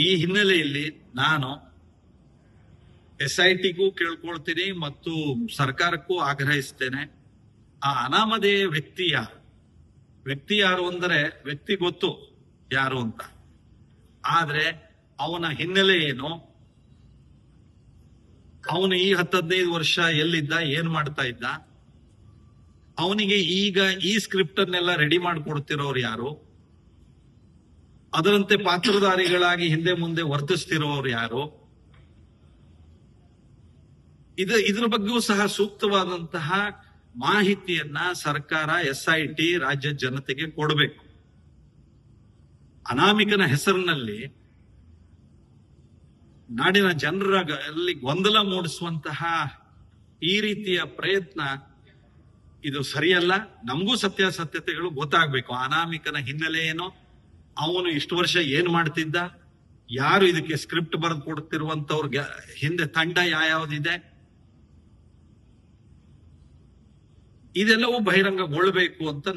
ಈ ಹಿನ್ನೆಲೆಯಲ್ಲಿ ನಾನು SITಗೂ ಕೇಳ್ಕೊಳ್ತೀನಿ ಮತ್ತು ಸರ್ಕಾರಕ್ಕೂ ಆಗ್ರಹಿಸ್ತೇನೆ. ಆ ಅನಾಮಧೇಯ ವ್ಯಕ್ತಿ ಯಾರು ಅಂದರೆ ವ್ಯಕ್ತಿ ಗೊತ್ತು ಯಾರು ಅಂತ, ಆದ್ರೆ ಅವನ ಹಿನ್ನೆಲೆ ಏನು, ಅವನು ಈ 10-15 ವರ್ಷ ಎಲ್ಲಿದ್ದ, ಏನ್ ಮಾಡ್ತಾ ಇದ್ದ, ಅವನಿಗೆ ಈಗ ಈ ಸ್ಕ್ರಿಪ್ಟ್ ಅನ್ನೆಲ್ಲ ರೆಡಿ ಮಾಡಿಕೊಡ್ತಿರೋರು ಯಾರು, ಅದರಂತೆ ಪಾತ್ರಧಾರಿಗಳಾಗಿ ಹಿಂದೆ ಮುಂದೆ ವರ್ತಿಸ್ತಿರೋರು ಯಾರು, ಇದ್ರ ಬಗ್ಗೆಯೂ ಸಹ ಸೂಕ್ತವಾದಂತಹ ಮಾಹಿತಿಯನ್ನ ಸರ್ಕಾರ SIT ರಾಜ್ಯ ಜನತೆಗೆ ಕೊಡಬೇಕು. ಅನಾಮಿಕನ ಹೆಸರಿನಲ್ಲಿ ನಾಡಿನ ಜನರಲ್ಲಿ ಗೊಂದಲ ಮೂಡಿಸುವಂತಹ ಈ ರೀತಿಯ ಪ್ರಯತ್ನ ಇದು ಸರಿಯಲ್ಲ. ನಮಗೂ ಸತ್ಯಾಸತ್ಯತೆಗಳು ಗೊತ್ತಾಗಬೇಕು. ಅನಾಮಿಕನ ಹಿನ್ನೆಲೆ ಏನು, ಅವನು ಇಷ್ಟು ವರ್ಷ ಏನ್ ಮಾಡ್ತಿದ್ದ, ಯಾರು ಇದಕ್ಕೆ ಸ್ಕ್ರಿಪ್ಟ್ ಬರೆದು ಕೊಡ್ತಿರುವಂತವ್ರಿಗೆ ಹಿಂದೆ ತಂಡ ಯಾವ್ಯಾವ್ದಿದೆ, ಇದೆಲ್ಲವೂ ಬಹಿರಂಗಗೊಳ್ಳಬೇಕು ಅಂತ